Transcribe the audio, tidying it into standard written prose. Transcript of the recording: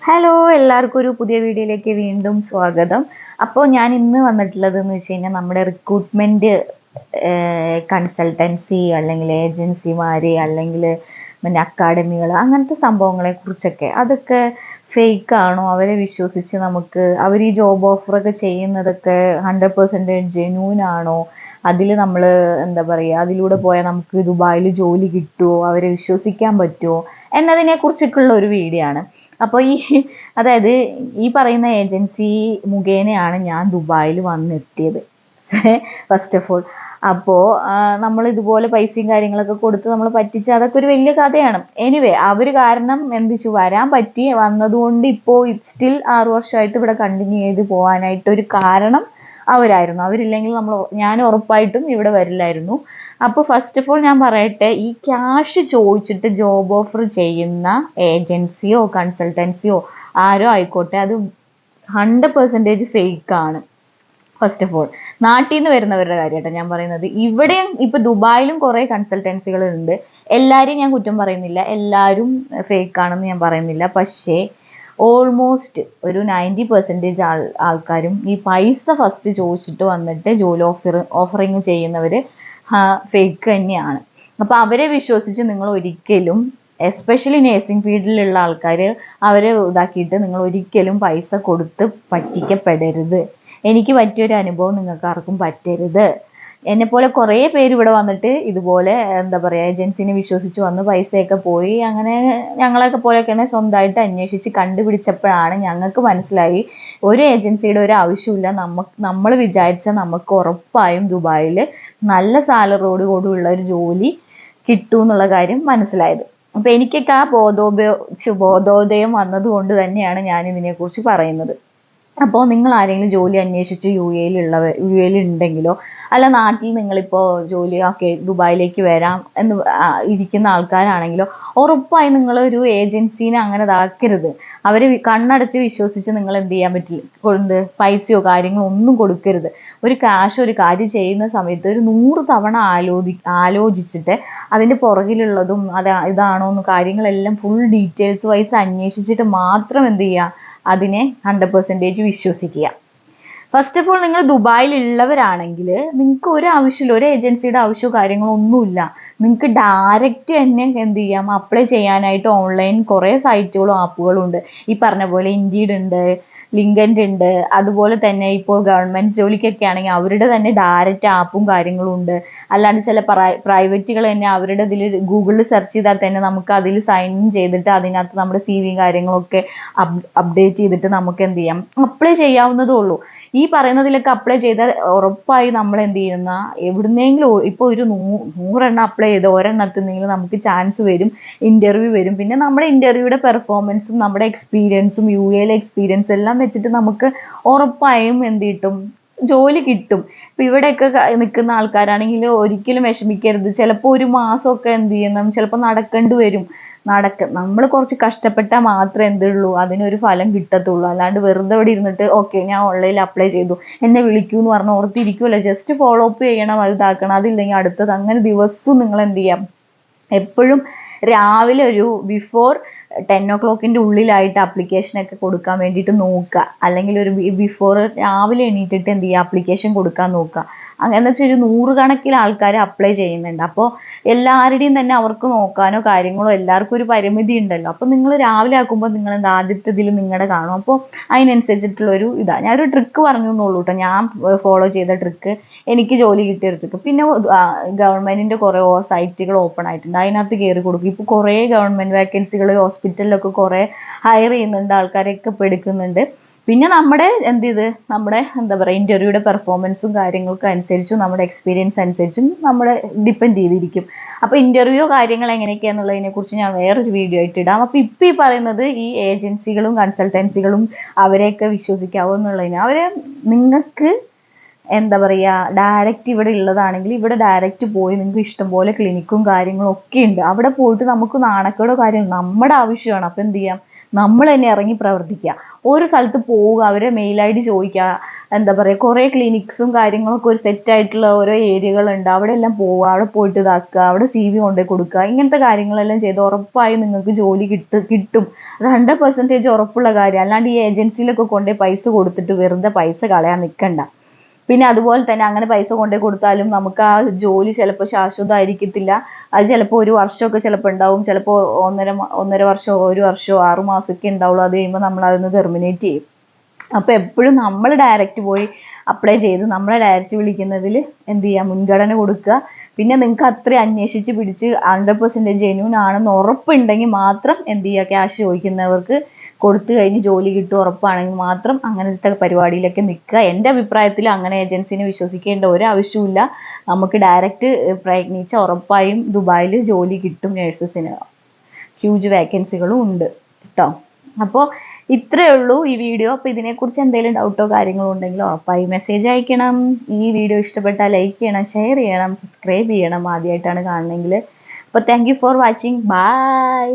Hello, എല്ലാവർക്കും ഒരു പുതിയ വീഡിയോയിലേക്ക് വീണ്ടും സ്വാഗതം. അപ്പോൾ ഞാൻ ഇന്ന് വന്നിട്ടുള്ളത് എന്ന് വെച്ച് കഴിഞ്ഞാൽ നമ്മുടെ റിക്രൂട്ട്മെൻറ്റ് കൺസൾട്ടൻസി അല്ലെങ്കിൽ ഏജൻസിമാർ അല്ലെങ്കിൽ പിന്നെ അക്കാഡമികൾ അങ്ങനത്തെ സംഭവങ്ങളെ കുറിച്ചൊക്കെ അതൊക്കെ ഫേക്ക് ആണോ, അവരെ വിശ്വസിച്ച് നമുക്ക് അവർ ഈ ജോബ് ഓഫറൊക്കെ ചെയ്യുന്നതൊക്കെ 100% ജെന്യൂൻ ആണോ, അതിൽ നമ്മൾ എന്താ പറയുക അതിലൂടെ പോയാൽ നമുക്ക് ദുബായിൽ ജോലി കിട്ടുമോ, അവരെ വിശ്വസിക്കാൻ പറ്റുമോ എന്നതിനെ കുറിച്ചൊക്കെയുള്ള ഒരു വീഡിയോ ആണ്. അപ്പോൾ അതായത് ഈ പറയുന്ന ഏജൻസി മുഖേനയാണ് ഞാൻ ദുബായിൽ വന്നെത്തിയത്. ഫസ്റ്റ് ഓഫ് ഓൾ അപ്പോൾ നമ്മൾ ഇതുപോലെ പൈസയും കാര്യങ്ങളൊക്കെ കൊടുത്ത് നമ്മൾ പറ്റിച്ച് അതൊക്കെ ഒരു വലിയ കഥയാണ്. എനിവേ അവർ കാരണം എന്തിച്ചു വരാൻ പറ്റി വന്നതുകൊണ്ട് ഇപ്പോൾ സ്റ്റിൽ 6 വർഷമായിട്ട് ഇവിടെ കണ്ടിന്യൂ ചെയ്ത് പോകാനായിട്ടൊരു കാരണം അവരായിരുന്നു. അവരില്ലെങ്കിൽ ഞാൻ ഉറപ്പായിട്ടും ഇവിടെ വരില്ലായിരുന്നു. അപ്പോൾ ഫസ്റ്റ് ഓഫ് ഓൾ ഞാൻ പറയട്ടെ, ഈ ക്യാഷ് ചോദിച്ചിട്ട് ജോബ് ഓഫർ ചെയ്യുന്ന ഏജൻസിയോ കൺസൾട്ടൻസിയോ ആരോ ആയിക്കോട്ടെ, അത് 100% ഫേക്ക് ആണ്. ഫസ്റ്റ് ഓഫ് ഓൾ നാട്ടിൽ നിന്ന് വരുന്നവരുടെ കാര്യമാട്ടോ ഞാൻ പറയുന്നത്. ഇവിടെയും ഇപ്പൊ ദുബായിലും കുറെ കൺസൾട്ടൻസികൾ ഉണ്ട്. എല്ലാവരെയും ഞാൻ കുറ്റം പറയുന്നില്ല, എല്ലാവരും ഫേക്ക് ആണെന്ന് ഞാൻ പറയുന്നില്ല. പക്ഷേ ഓൾമോസ്റ്റ് ഒരു 90% ആൾക്കാരും ഈ പൈസ ഫസ്റ്റ് ചോദിച്ചിട്ട് വന്നിട്ട് ജോലി ഓഫറിങ് ചെയ്യുന്നവർ ഫേക്ക് തന്നെയാണ്. അപ്പോൾ അവരെ വിശ്വസിച്ച് നിങ്ങൾ ഒരിക്കലും, എസ്പെഷ്യലി നേഴ്സിംഗ് ഫീൽഡിലുള്ള ആൾക്കാർ, അവരെ ഇതാക്കിയിട്ട് നിങ്ങൾ ഒരിക്കലും പൈസ കൊടുത്ത് പറ്റിക്കപ്പെടരുത്. എനിക്ക് പറ്റിയൊരു അനുഭവം നിങ്ങൾക്ക് ആർക്കും പറ്റരുത്. എന്നെപ്പോലെ കുറേ പേര് ഇവിടെ വന്നിട്ട് ഇതുപോലെ എന്താ പറയുക ഏജൻസിനെ വിശ്വസിച്ച് വന്ന് പൈസയൊക്കെ പോയി. അങ്ങനെ ഞങ്ങളൊക്കെ പോലെയൊക്കെ തന്നെ സ്വന്തമായിട്ട് അന്വേഷിച്ച് കണ്ടുപിടിച്ചപ്പോഴാണ് ഞങ്ങൾക്ക് മനസ്സിലായി ഒരു ഏജൻസിയുടെ ഒരു ആവശ്യമില്ല. നമ്മൾ വിചാരിച്ച നമുക്ക് ഉറപ്പായും ദുബായിൽ നല്ല സാലറിയോട് കൂടിയുള്ള ഒരു ജോലി കിട്ടും എന്നുള്ള കാര്യം മനസ്സിലായത്. അപ്പം എനിക്കൊക്കെ ആ ബോധോദയം വന്നതുകൊണ്ട് തന്നെയാണ് ഞാൻ ഇതിനെക്കുറിച്ച് പറയുന്നത്. അപ്പോൾ നിങ്ങൾ ആരെങ്കിലും ജോലി അന്വേഷിച്ച് യു എയിൽ ഉണ്ടെങ്കിലോ അല്ല നാട്ടിൽ നിങ്ങളിപ്പോൾ ജോലി ദുബായിലേക്ക് വരാം എന്ന് ഇരിക്കുന്ന ആൾക്കാരാണെങ്കിലോ ഉറപ്പായി നിങ്ങളൊരു ഏജൻസീനെ അങ്ങനെ ഇതാക്കരുത്. അവർ കണ്ണടച്ച് വിശ്വസിച്ച് നിങ്ങൾ എന്ത് ചെയ്യാൻ പറ്റില്ല, പൈസയോ കാര്യങ്ങളോ ഒന്നും കൊടുക്കരുത്. ഒരു കാര്യം ചെയ്യുന്ന സമയത്ത് ഒരു 100 തവണ ആലോചിച്ചിട്ട് അതിൻ്റെ പുറകിലുള്ളതും ഇതാണോ എന്ന് കാര്യങ്ങളെല്ലാം ഫുൾ ഡീറ്റെയിൽസ് വൈസ് അന്വേഷിച്ചിട്ട് മാത്രം എന്ത് ചെയ്യുക, അതിനെ 100% വിശ്വസിക്കുക. ഫസ്റ്റ് ഓഫ് ഓൾ നിങ്ങൾ ദുബായിൽ ഉള്ളവരാണെങ്കിൽ നിങ്ങൾക്ക് ഒരു ആവശ്യമില്ല, ഒരു ഏജൻസിയുടെ ആവശ്യമോ കാര്യങ്ങളോ ഒന്നുമില്ല. നിങ്ങൾക്ക് ഡയറക്റ്റ് തന്നെ എന്ത് ചെയ്യാം, അപ്ലൈ ചെയ്യാനായിട്ട് ഓൺലൈൻ കുറേ സൈറ്റുകളും ആപ്പുകളും ഉണ്ട്. ഈ പറഞ്ഞ പോലെ ഇൻഡീഡ് ഉണ്ട്, ലിങ്കഡ് ഉണ്ട്. അതുപോലെ തന്നെ ഇപ്പോൾ ഗവൺമെൻറ് ജോലിക്കൊക്കെ ആണെങ്കിൽ അവരുടെ തന്നെ ഡയറക്റ്റ് ആപ്പും കാര്യങ്ങളും ഉണ്ട്. അല്ലാണ്ട് ചില പ്രൈവറ്റുകൾ തന്നെ അവരുടെ ഇതിൽ ഗൂഗിളിൽ സെർച്ച് ചെയ്താൽ തന്നെ നമുക്ക് അതിൽ സൈൻ ഇൻ ചെയ്തിട്ട് അതിനകത്ത് നമ്മുടെ CV കാര്യങ്ങളൊക്കെ അപ്ഡേറ്റ് ചെയ്തിട്ട് നമുക്ക് എന്ത് ചെയ്യാം, അപ്ലൈ ചെയ്യാവുന്നതേ ഉള്ളൂ. ഈ പറയുന്നതിലൊക്കെ അപ്ലൈ ചെയ്താൽ ഉറപ്പായി നമ്മൾ എന്ത് ചെയ്യുന്ന എവിടുന്നെങ്കിലും ഇപ്പോൾ ഒരു 100 അപ്ലൈ ചെയ്ത് ഒരെണ്ണത്തിനെങ്കിലും നമുക്ക് ചാൻസ് വരും, ഇൻ്റർവ്യൂ വരും. പിന്നെ നമ്മുടെ ഇൻ്റർവ്യൂയുടെ പെർഫോമൻസും നമ്മുടെ എക്സ്പീരിയൻസും UAയിലെ എക്സ്പീരിയൻസും എല്ലാം വെച്ചിട്ട് നമുക്ക് ഉറപ്പായും എന്ത് കിട്ടും, ജോലി കിട്ടും. ഇപ്പം ഇവിടെയൊക്കെ നിൽക്കുന്ന ആൾക്കാരാണെങ്കിൽ ഒരിക്കലും വിഷമിക്കരുത്. ചിലപ്പോൾ ഒരു മാസമൊക്കെ എന്ത് ചെയ്യണം, ചിലപ്പോൾ നടക്കേണ്ടി വരും. നമ്മൾ കുറച്ച് കഷ്ടപ്പെട്ടാൽ മാത്രമേ എന്തുള്ളൂ അതിനൊരു ഫലം കിട്ടത്തുള്ളൂ. അല്ലാണ്ട് വെറുതെ ഇവിടെ ഇരുന്നിട്ട് ഓക്കെ ഞാൻ ഓൺലൈനിൽ അപ്ലൈ ചെയ്തു എന്നെ വിളിക്കൂ എന്ന് പറഞ്ഞ് ഓർത്തിരിക്കുമല്ലോ. ജസ്റ്റ് ഫോളോ അപ്പ് ചെയ്യണം, അത് ഇതാക്കണം, അതില്ലെങ്കിൽ അടുത്തത്. അങ്ങനെ ദിവസവും നിങ്ങൾ എന്ത് ചെയ്യാം, എപ്പോഴും രാവിലെ ഒരു ബിഫോർ 10 o'clock ഉള്ളിലായിട്ട് അപ്ലിക്കേഷനൊക്കെ കൊടുക്കാൻ വേണ്ടിയിട്ട് നോക്കുക. അല്ലെങ്കിൽ ഒരു ബിഫോർ രാവിലെ എണീറ്റിട്ട് എന്ത് ചെയ്യുക, ആപ്ലിക്കേഷൻ കൊടുക്കാൻ നോക്കുക. അങ്ങനെ വെച്ചാൽ ഒരു 100 കണക്കിന് ആൾക്കാർ അപ്ലൈ ചെയ്യുന്നുണ്ട്. അപ്പോൾ എല്ലാവരുടെയും തന്നെ അവർക്ക് നോക്കാനോ കാര്യങ്ങളോ എല്ലാവർക്കും ഒരു പരിമിതി ഉണ്ടല്ലോ. അപ്പോൾ നിങ്ങൾ രാവിലെ ആക്കുമ്പോൾ നിങ്ങൾ ആദ്യത്തെ ഇതിൽ നിങ്ങളുടെ കാണും. അപ്പോൾ അതിനനുസരിച്ചിട്ടുള്ളൊരു ഞാനൊരു ട്രിക്ക് പറഞ്ഞു എന്നുള്ളൂ കേട്ടോ, ഞാൻ ഫോളോ ചെയ്ത ട്രിക്ക്, എനിക്ക് ജോലി കിട്ടിയ ഒരു ട്രിക്ക്. പിന്നെ ഗവൺമെൻറ്റിൻ്റെ കുറേ സൈറ്റുകൾ ഓപ്പൺ ആയിട്ടുണ്ട്, അതിനകത്ത് കയറി കൊടുക്കും. ഇപ്പോൾ കുറേ ഗവൺമെൻറ് വേക്കൻസികൾ ഹോസ്പിറ്റലിലൊക്കെ കുറേ ഹയർ ചെയ്യുന്നുണ്ട്, ആൾക്കാരെയൊക്കെ ഇപ്പോൾ എടുക്കുന്നുണ്ട്. പിന്നെ നമ്മുടെ നമ്മുടെ എന്താ പറയുക ഇൻ്റർവ്യൂയുടെ പെർഫോമൻസും കാര്യങ്ങൾക്കും അനുസരിച്ചും നമ്മുടെ എക്സ്പീരിയൻസ് അനുസരിച്ചും നമ്മളെ ഡിപ്പെൻഡ് ചെയ്തിരിക്കും. അപ്പോൾ ഇൻ്റർവ്യൂ കാര്യങ്ങൾ എങ്ങനെയൊക്കെയാണെന്നുള്ളതിനെ കുറിച്ച് ഞാൻ വേറൊരു വീഡിയോ ആയിട്ട് ഇടാം. അപ്പോൾ ഇപ്പോൾ ഈ പറയുന്നത് ഈ ഏജൻസികളും കൺസൾട്ടൻസികളും അവരെയൊക്കെ വിശ്വസിക്കാവോ എന്നുള്ളതിന് നിങ്ങൾക്ക് എന്താ പറയുക ഡയറക്റ്റ് ഇവിടെ ഉള്ളതാണെങ്കിൽ ഇവിടെ ഡയറക്റ്റ് പോയി നിങ്ങൾക്ക് ഇഷ്ടംപോലെ ക്ലിനിക്കും കാര്യങ്ങളും ഒക്കെ ഉണ്ട്. അവിടെ പോയിട്ട് നമുക്ക് നാണക്കേടോ കാര്യം നമ്മുടെ ആവശ്യമാണ്. അപ്പോൾ എന്ത് ചെയ്യാം, നമ്മൾ തന്നെ ഇറങ്ങി പ്രവർത്തിക്കുക. ഒരു സ്ഥലത്ത് പോവുക, അവരെ മെയിൽ ID ചോദിക്കുക, എന്താ പറയുക കുറേ ക്ലിനിക്സും കാര്യങ്ങളൊക്കെ ഒരു സെറ്റായിട്ടുള്ള ഓരോ ഏരിയകളുണ്ട്. അവിടെ എല്ലാം പോവുക, അവിടെ പോയിട്ട് ഇതാക്കുക, അവിടെ CV കൊണ്ടുപോയി കൊടുക്കുക, ഇങ്ങനത്തെ കാര്യങ്ങളെല്ലാം ചെയ്ത് ഉറപ്പായും നിങ്ങൾക്ക് ജോലി കിട്ടും. അത് 100% ഉറപ്പുള്ള കാര്യം. അല്ലാണ്ട് ഈ ഏജൻസിയിലൊക്കെ കൊണ്ടുപോയി പൈസ കൊടുത്തിട്ട് വെറുതെ പൈസ കളയാൻ നിൽക്കണ്ട. പിന്നെ അതുപോലെ തന്നെ അങ്ങനെ പൈസ കൊണ്ടുപോയി കൊടുത്താലും നമുക്ക് ആ ജോലി ചിലപ്പോൾ ശാശ്വതമായിരിക്കത്തില്ല. അത് ചിലപ്പോൾ ഒരു വർഷമൊക്കെ ചിലപ്പോൾ ഉണ്ടാവും, ചിലപ്പോൾ ഒന്നര വർഷമോ 1 വർഷമോ 6 മാസമൊക്കെ ഉണ്ടാവുള്ളൂ. അത് കഴിയുമ്പോൾ നമ്മൾ അതൊന്ന് ടെർമിനേറ്റ് ചെയ്യും. അപ്പോൾ എപ്പോഴും നമ്മൾ ഡയറക്റ്റ് പോയി അപ്ലൈ ചെയ്ത് നമ്മളെ ഡയറക്റ്റ് വിളിക്കുന്നതിൽ എന്ത് ചെയ്യുക, മുൻഗണന കൊടുക്കുക. പിന്നെ നിങ്ങൾക്ക് അത്രയും അന്വേഷിച്ച് പിടിച്ച് 100% ജെന്യൂൻ ആണെന്ന് ഉറപ്പുണ്ടെങ്കിൽ മാത്രം എന്ത് ചെയ്യുക, ക്യാഷ് ചോദിക്കുന്നവർക്ക് കൊടുത്തു കഴിഞ്ഞ് ജോലി കിട്ടും ഉറപ്പാണെങ്കിൽ മാത്രം അങ്ങനത്തെ പരിപാടിയിലൊക്കെ നിൽക്കുക. എൻ്റെ അഭിപ്രായത്തിൽ അങ്ങനെ ഏജൻസിനെ വിശ്വസിക്കേണ്ട ഒരാവശ്യമില്ല. നമുക്ക് ഡയറക്റ്റ് പ്രയത്നിച്ച ഉറപ്പായും ദുബായിൽ ജോലി കിട്ടും. നേഴ്സസിന് ഹ്യൂജ് വേക്കൻസികളും ഉണ്ട് കേട്ടോ. അപ്പോൾ ഇത്രയേ ഉള്ളൂ ഈ വീഡിയോ. അപ്പോൾ ഇതിനെക്കുറിച്ച് എന്തെങ്കിലും ഡൗട്ടോ കാര്യങ്ങളോ ഉണ്ടെങ്കിൽ ഉറപ്പായും മെസ്സേജ് അയക്കണം. ഈ വീഡിയോ ഇഷ്ടപ്പെട്ടാൽ ലൈക്ക് ചെയ്യണം, ഷെയർ ചെയ്യണം, സബ്സ്ക്രൈബ് ചെയ്യണം ആദ്യമായിട്ടാണ് കാണണമെങ്കിൽ. അപ്പോൾ thank you for watching. By.